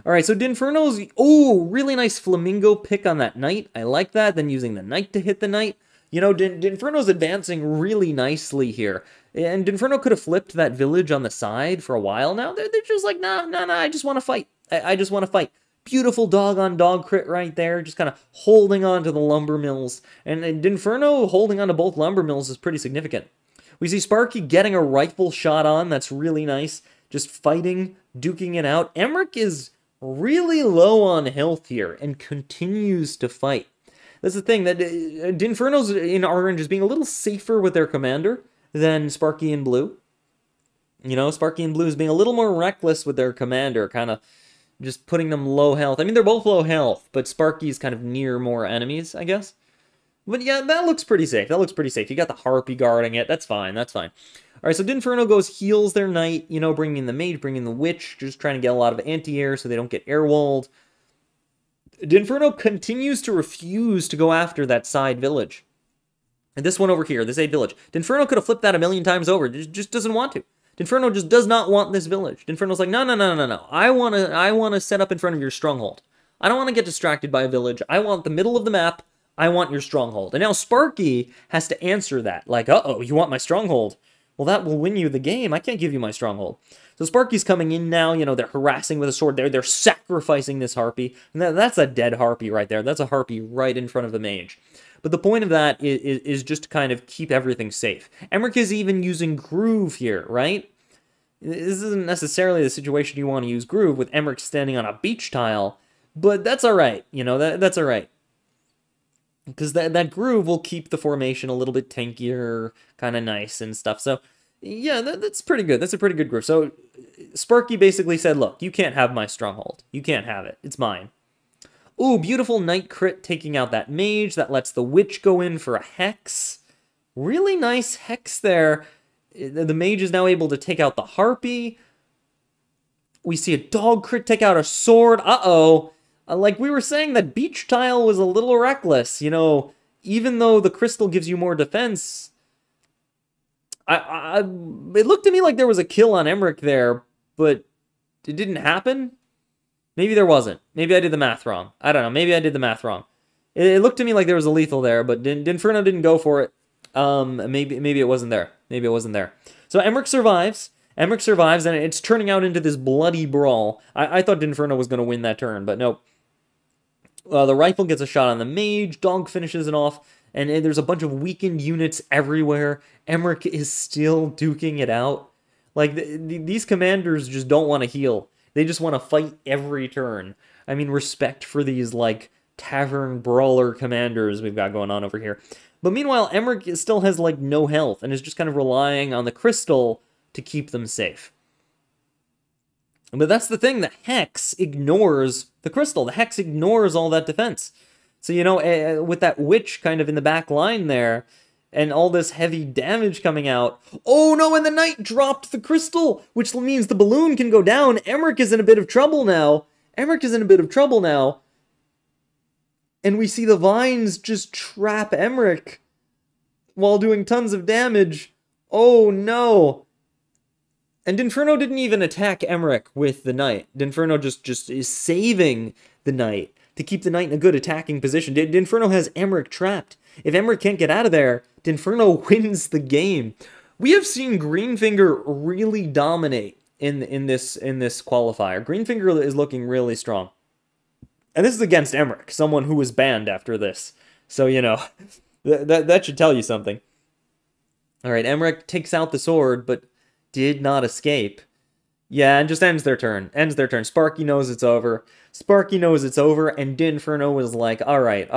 Alright, so Dinferno's... Oh, really nice flamingo pick on that Knight. I like that. Then using the Knight to hit the Knight. You know, Dinferno's advancing really nicely here. And Dinferno could have flipped that village on the side for a while now. They're just like, nah, I just want to fight. I just want to fight. Beautiful dog-on-dog crit right there, just kind of holding on to the lumber mills. And Dinferno holding on to both lumber mills is pretty significant. We see Sparky getting a rifle shot on, that's really nice. Just fighting, duking it out. Emmerich is really low on health here and continues to fight. That's the thing, that Dinferno's in orange is being a little safer with their commander than Sparky in blue. You know, Sparky and Blue is being a little more reckless with their commander, kind of just putting them low health. I mean, they're both low health, but Sparky's kind of near more enemies, I guess. But yeah, that looks pretty safe. That looks pretty safe. You got the Harpy guarding it. That's fine. That's fine. All right, so Dinferno goes, heals their knight, you know, bringing in the mage, bringing in the witch, just trying to get a lot of anti-air so they don't get air-walled. Dinferno continues to refuse to go after that side village. And this one over here, this 8 village. Dinferno could have flipped that a million times over. Just doesn't want to. Dinferno just does not want this village. Dinferno's like, no, no, no, no, no. I wanna set up in front of your stronghold. I don't want to get distracted by a village. I want the middle of the map. I want your stronghold. And now Sparky has to answer that. Like, uh-oh, you want my stronghold? Well, that will win you the game. I can't give you my stronghold. So Sparky's coming in now. You know, they're harassing with a sword. They're sacrificing this Harpy. And that's a dead Harpy right there. That's a Harpy right in front of the mage. But the point of that is just to kind of keep everything safe. Emmerich is even using Groove here, right? This isn't necessarily the situation you want to use Groove with Emmerich standing on a beach tile, but that's all right. You know, that's all right. Because that Groove will keep the formation a little bit tankier, kind of nice and stuff. So, yeah, that's pretty good. That's a pretty good Groove. So, Sparky basically said, look, you can't have my stronghold. You can't have it. It's mine. Ooh, beautiful Knight crit taking out that mage. That lets the witch go in for a hex. Really nice hex there. The mage is now able to take out the Harpy. We see a dog crit take out a sword. Uh-oh. Like we were saying, that beach tile was a little reckless. You know, even though the crystal gives you more defense, it looked to me like there was a kill on Emmerich there, but it didn't happen. Maybe there wasn't. Maybe I did the math wrong. I don't know. Maybe I did the math wrong. It looked to me like there was a lethal there, but Dinferno didn't go for it. Maybe it wasn't there. Maybe it wasn't there. So Emmerich survives. Emmerich survives, and it's turning out into this bloody brawl. I thought Dinferno was going to win that turn, but nope. The rifle gets a shot on the mage. Dog finishes it off, and there's a bunch of weakened units everywhere. Emmerich is still duking it out. Like, these commanders just don't want to heal. They just want to fight every turn. I mean, respect for these, like, tavern brawler commanders we've got going on over here. But meanwhile, Emmerich still has, like, no health and is just kind of relying on the crystal to keep them safe. But that's the thing, the Hex ignores the crystal. The Hex ignores all that defense. So, you know, with that witch kind of in the back line there, and all this heavy damage coming out. Oh no, and the knight dropped the crystal, which means the balloon can go down. Emmerich is in a bit of trouble now. Emmerich is in a bit of trouble now. And we see the vines just trap Emmerich while doing tons of damage. Oh no. And Dinferno didn't even attack Emmerich with the knight. Dinferno just is saving the knight to keep the knight in a good attacking position. Dinferno has Emmerich trapped. If Emmerich can't get out of there, Dinferno wins the game. We have seen Greenfinger really dominate in this qualifier. Greenfinger is looking really strong. And this is against Emmerich, someone who was banned after this. So, you know, that should tell you something. All right, Emmerich takes out the sword, but did not escape. Yeah, and just ends their turn. Ends their turn. Sparky knows it's over. Sparky knows it's over, and Dinferno was like, all right.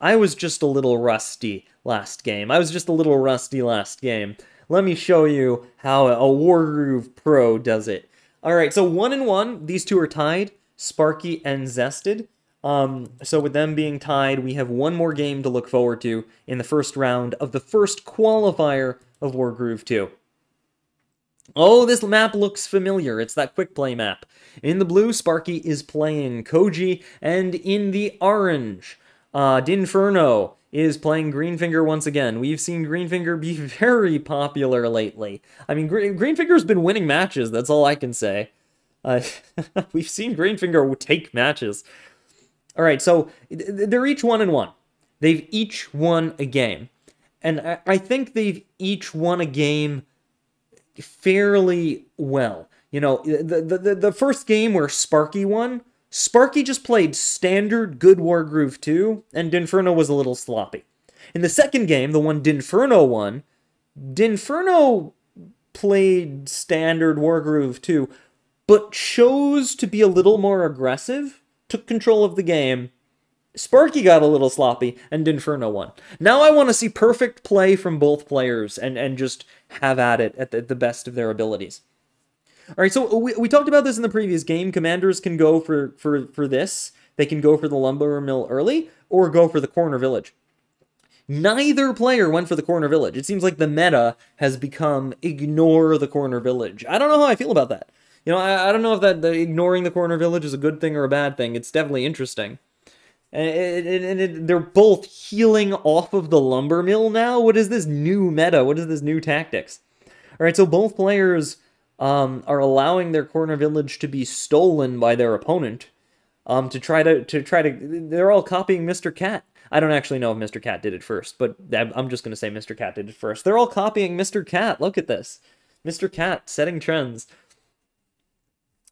I was just a little rusty last game. Let me show you how a Wargroove pro does it. All right, so 1-1. These two are tied, Sparky and Zested. So with them being tied, we have one more game to look forward to in the first round of the first qualifier of Wargroove 2. Oh, this map looks familiar. It's that quick play map. In the blue, Sparky is playing Koji, and in the orange, Dinferno is playing Greenfinger once again. We've seen Greenfinger be very popular lately. I mean, Greenfinger's been winning matches, that's all I can say. We've seen Greenfinger take matches. All right, so they're each 1-1. They've each won a game. And I think they've each won a game fairly well. You know, the first game where Sparky won, Sparky just played standard good Wargroove 2, and Dinferno was a little sloppy. In the second game, the one Dinferno won, Dinferno played standard Wargroove 2, but chose to be a little more aggressive, took control of the game. Sparky got a little sloppy, and Dinferno won. Now I want to see perfect play from both players and just have at it at the best of their abilities. All right, so we talked about this in the previous game. Commanders can go for this. They can go for the lumber mill early, or go for the corner village. Neither player went for the corner village. It seems like the meta has become ignore the corner village. I don't know how I feel about that. You know, I don't know if that ignoring the corner village is a good thing or a bad thing. It's definitely interesting. And they're both healing off of the lumber mill now. What is this new meta? What is this new tactics? All right, so both players are allowing their corner village to be stolen by their opponent. To try to, they're all copying Mr. Cat. I don't actually know if Mr. Cat did it first, but I'm just going to say Mr. Cat did it first. They're all copying Mr. Cat. Look at this. Mr. Cat setting trends.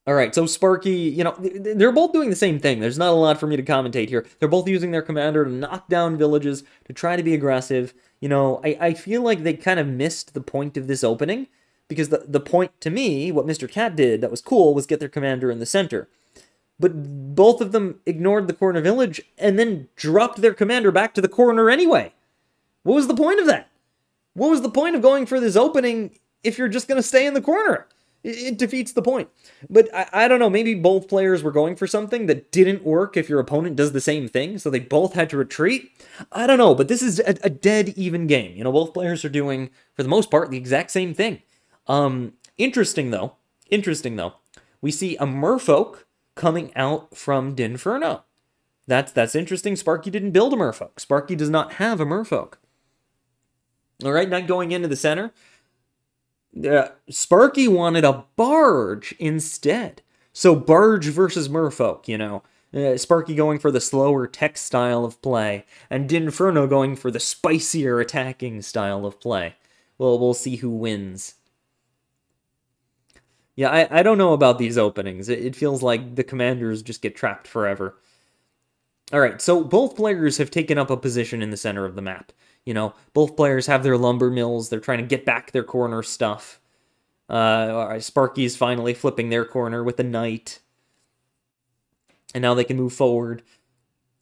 All right, so Sparky, you know, they're both doing the same thing. There's not a lot for me to commentate here. They're both using their commander to knock down villages, to try to be aggressive. You know, I feel like they kind of missed the point of this opening, because the point to me, what Mr. Cat did that was cool, was get their commander in the center. But both of them ignored the corner village and then dropped their commander back to the corner anyway. What was the point of that? What was the point of going for this opening if you're just going to stay in the corner? It defeats the point. But I don't know, maybe both players were going for something that didn't work if your opponent does the same thing, so they both had to retreat. I don't know, but this is a dead even game. You know, both players are doing, for the most part, the exact same thing. Interesting though, we see a merfolk coming out from Dinferno. That's interesting. Sparky didn't build a merfolk. Sparky does not have a merfolk. All right, now going into the center. Sparky wanted a barge instead. So barge versus merfolk, you know. Sparky going for the slower tech style of play, and Dinferno going for the spicier attacking style of play. Well, we'll see who wins. Yeah, I don't know about these openings. It feels like the commanders just get trapped forever. Alright, so both players have taken up a position in the center of the map. You know, both players have their lumber mills. They're trying to get back their corner stuff. Sparky's finally flipping their corner with the knight. And now they can move forward.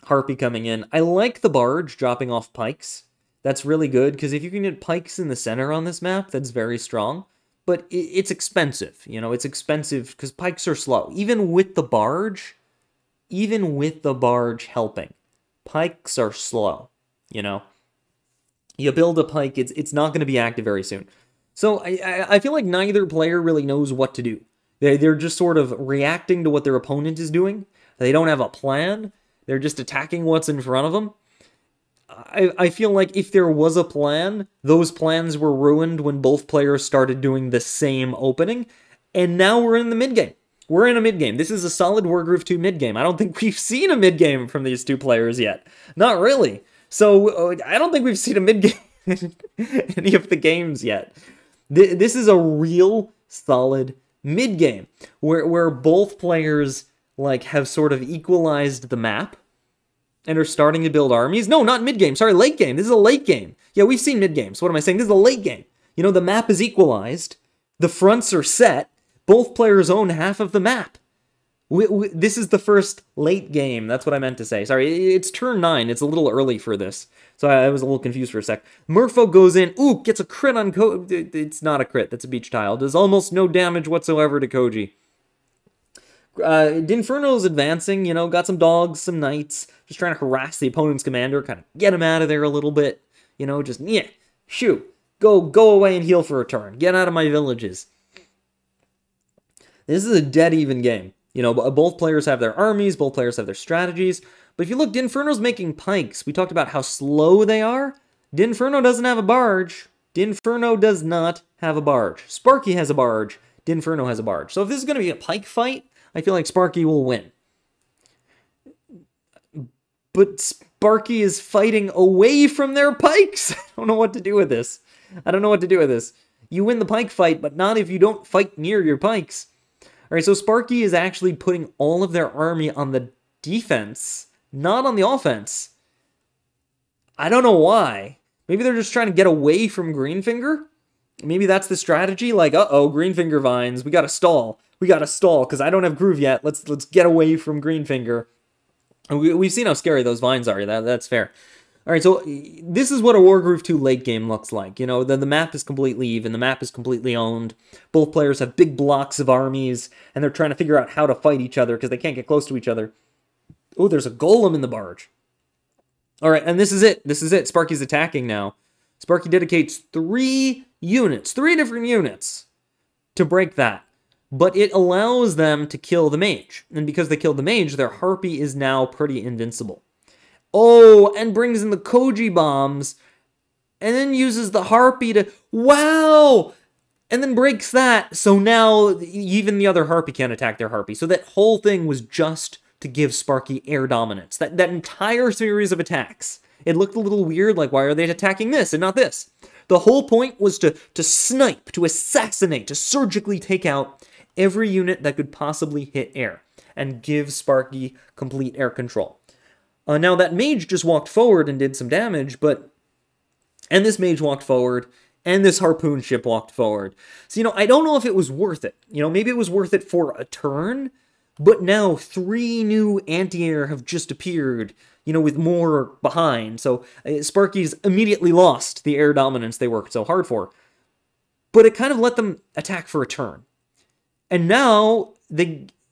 Harpy coming in. I like the barge dropping off pikes. That's really good, because if you can get pikes in the center on this map, that's very strong. But it's expensive. You know, it's expensive because pikes are slow. Even with the barge helping, pikes are slow, you know. You build a pike, it's not going to be active very soon. So I feel like neither player really knows what to do. They're just sort of reacting to what their opponent is doing. They don't have a plan. They're just attacking what's in front of them. I feel like if there was a plan, those plans were ruined when both players started doing the same opening, and now we're in the mid-game. We're in a mid-game. This is a solid Wargroove 2 mid-game. I don't think we've seen a mid-game from these two players yet. Not really. So, I don't think we've seen a mid-game in any of the games yet. This is a real solid mid-game, where both players, like, have sort of equalized the map, and are starting to build armies. No, not mid-game. Sorry, late game. This is a late game. Yeah, we've seen mid-game. So what am I saying? This is a late game. You know, the map is equalized. The fronts are set. Both players own half of the map. This is the first late game. That's what I meant to say. Sorry, it's turn 9. It's a little early for this. So I was a little confused for a sec. Merfolk goes in. Ooh, gets a crit on Koji. It's not a crit. That's a beach tile. Does almost no damage whatsoever to Koji. Dinferno's advancing, you know, got some dogs, some knights, just trying to harass the opponent's commander, kind of get him out of there a little bit, you know, just, yeah, shoot, go away and heal for a turn, get out of my villages. This is a dead even game, you know, both players have their armies, both players have their strategies, but if you look, Dinferno's making pikes. We talked about how slow they are. Dinferno doesn't have a barge. Dinferno does not have a barge. Sparky has a barge. Dinferno has a barge. So if this is going to be a pike fight, I feel like Sparky will win. But Sparky is fighting away from their pikes. I don't know what to do with this. You win the pike fight, but not if you don't fight near your pikes. Alright, so Sparky is actually putting all of their army on the defense, not on the offense. I don't know why. Maybe they're just trying to get away from Greenfinger? Maybe that's the strategy, like, uh-oh, Greenfinger vines, we gotta stall. we gotta stall, because I don't have Groove yet. Let's get away from Greenfinger. And we've seen how scary those vines are. That's fair. All right, so this is what a Wargroove 2 late game looks like. You know, the map is completely even. The map is completely owned. Both players have big blocks of armies, and they're trying to figure out how to fight each other because they can't get close to each other. Oh, there's a golem in the barge. All right, and this is it. This is it. Sparky's attacking now. Sparky dedicates 3 units, 3 different units, to break that. But it allows them to kill the mage. And because they killed the mage, their harpy is now pretty invincible. Oh, and brings in the Koji bombs, and then uses the harpy to... Wow! And then breaks that, so now even the other harpy can't attack their harpy. So that whole thing was just to give Sparky air dominance. That entire series of attacks. It looked a little weird, like, why are they attacking this and not this? The whole point was to snipe, to assassinate, to surgically take out every unit that could possibly hit air, and give Sparky complete air control. Now, that mage just walked forward and did some damage, and this mage walked forward, and this harpoon ship walked forward. So, you know, I don't know if it was worth it. You know, maybe it was worth it for a turn, but now 3 new anti-air have just appeared, you know, with more behind. So, Sparky's immediately lost the air dominance they worked so hard for. But it kind of let them attack for a turn. And now,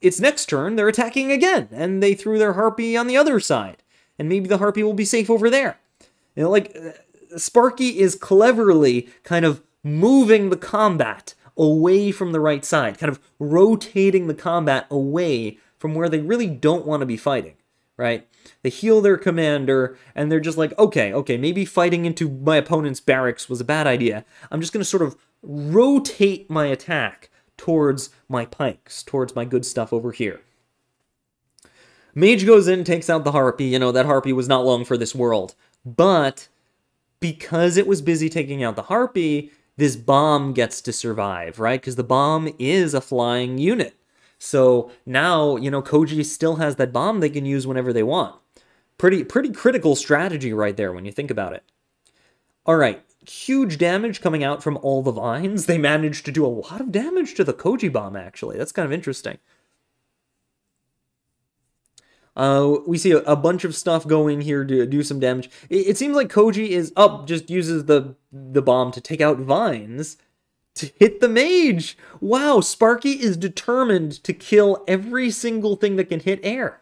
it's next turn, they're attacking again, and they threw their harpy on the other side. And maybe the harpy will be safe over there. You know, like, Sparky is cleverly kind of moving the combat away from the right side, kind of rotating the combat away from where they really don't want to be fighting, right? They heal their commander, and they're just like, okay, maybe fighting into my opponent's barracks was a bad idea. I'm just going to sort of rotate my attack towards my pikes, towards my good stuff over here. Mage goes in, takes out the harpy. You know, that harpy was not long for this world. But because it was busy taking out the harpy, this bomb gets to survive, right? Because the bomb is a flying unit. So now, you know, Koji still has that bomb they can use whenever they want. Pretty critical strategy right there when you think about it. All right, huge damage coming out from all the vines. They managed to do a lot of damage to the Koji bomb, actually. That's kind of interesting. We see a bunch of stuff go in here to do some damage. It seems like Koji is just uses the bomb to take out vines to hit the mage. Wow, Sparky is determined to kill every single thing that can hit air.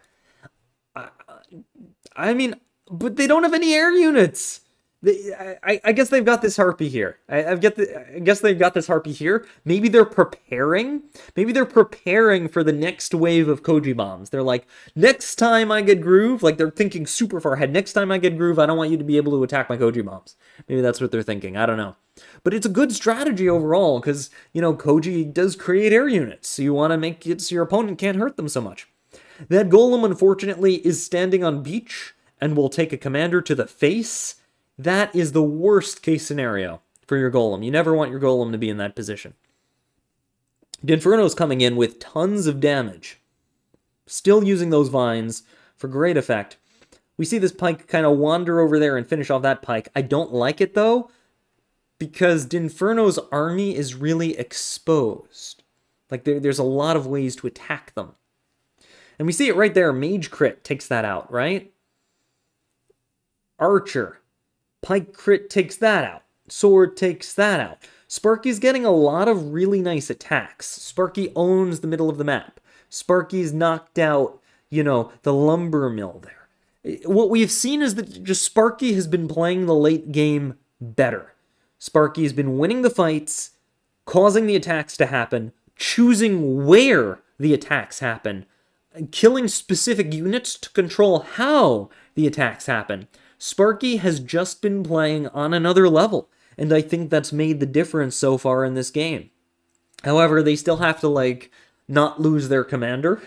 I mean, but they don't have any air units. I guess they've got this harpy here. I guess they've got this harpy here. Maybe they're preparing. Maybe they're preparing for the next wave of Koji bombs. They're like, next time I get Groove, like they're thinking super far ahead. Next time I get Groove, I don't want you to be able to attack my Koji bombs. Maybe that's what they're thinking. I don't know. But it's a good strategy overall because, you know, Koji does create air units. So you want to make it so your opponent can't hurt them so much. That golem, unfortunately, is standing on beach and will take a commander to the face. That is the worst case scenario for your golem. You never want your golem to be in that position. D'Inferno's coming in with tons of damage. Still using those vines for great effect. We see this pike kind of wander over there and finish off that pike. I don't like it, though, because D'Inferno's army is really exposed. Like, there's a lot of ways to attack them. And we see it right there. Mage crit takes that out, right? Archer. Pike crit takes that out. Sword takes that out. Sparky's getting a lot of really nice attacks. Sparky owns the middle of the map. Sparky's knocked out, you know, the lumber mill there. What we've seen is that just Sparky has been playing the late game better. Sparky has been winning the fights, causing the attacks to happen, choosing where the attacks happen, killing specific units to control how the attacks happen. Sparky has just been playing on another level, and I think that's made the difference so far in this game. However, they still have to, like, not lose their commander,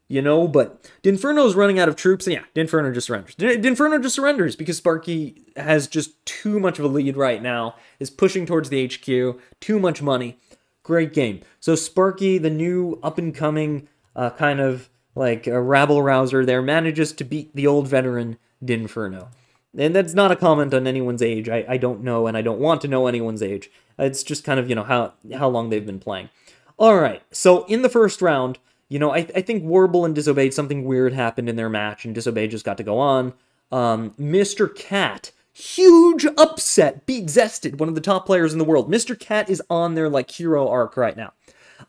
you know, but D'Inferno's running out of troops, and yeah, D'Inferno just surrenders. D'Inferno just surrenders because Sparky has just too much of a lead right now, is pushing towards the HQ, too much money. Great game. So Sparky, the new up-and-coming kind of, like, a rabble-rouser there, manages to beat the old veteran D'Inferno. And that's not a comment on anyone's age. I don't know, and I don't want to know anyone's age. It's just kind of, you know, how long they've been playing. Alright, so in the first round, you know, I think Warble and Disobeyed, something weird happened in their match, and Disobeyed just got to go on. Mr. Cat, huge upset, beat Zested, one of the top players in the world. Mr. Cat is on their, like, hero arc right now.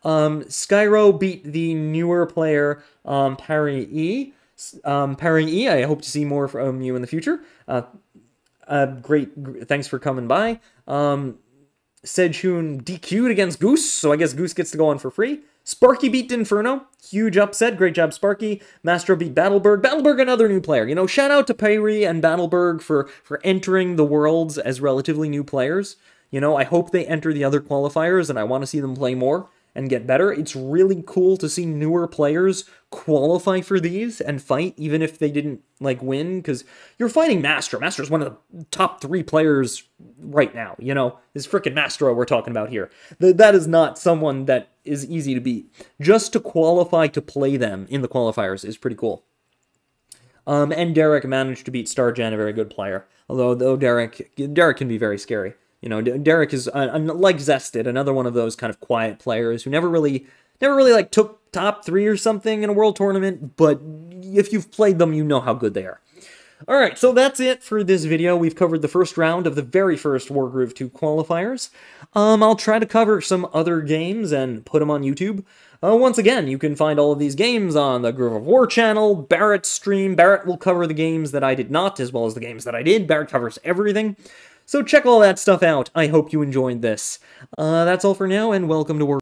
Skyro beat the newer player, Parry E. Parry E, I hope to see more from you in the future. Great, thanks for coming by. Sejun DQ'd against Goose, so I guess Goose gets to go on for free. Sparky beat Inferno, huge upset, great job Sparky. Mastro beat Battleberg. Battleberg, another new player. You know, shout out to Pyrie and Battleberg for entering the Worlds as relatively new players. You know, I hope they enter the other qualifiers, and I want to see them play more and get better. It's really cool to see newer players qualify for these and fight, even if they didn't, like, win, because you're fighting Mastro. Mastro's one of the top 3 players right now, you know? This frickin' Mastro we're talking about here. That is not someone that is easy to beat. Just to qualify to play them in the qualifiers is pretty cool. And Derek managed to beat Starjan, a very good player. Although Derek can be very scary. You know, Derek is, like Zested, another one of those kind of quiet players who never really, like, took top 3 or something in a world tournament, but if you've played them, you know how good they are. Alright, so that's it for this video. We've covered the first round of the very first Wargroove 2 qualifiers. I'll try to cover some other games and put them on YouTube. Once again, you can find all of these games on the Groove of War channel, Barrett's stream. Barrett will cover the games that I did not, as well as the games that I did. Barrett covers everything. So check all that stuff out. I hope you enjoyed this. That's all for now, and welcome to War.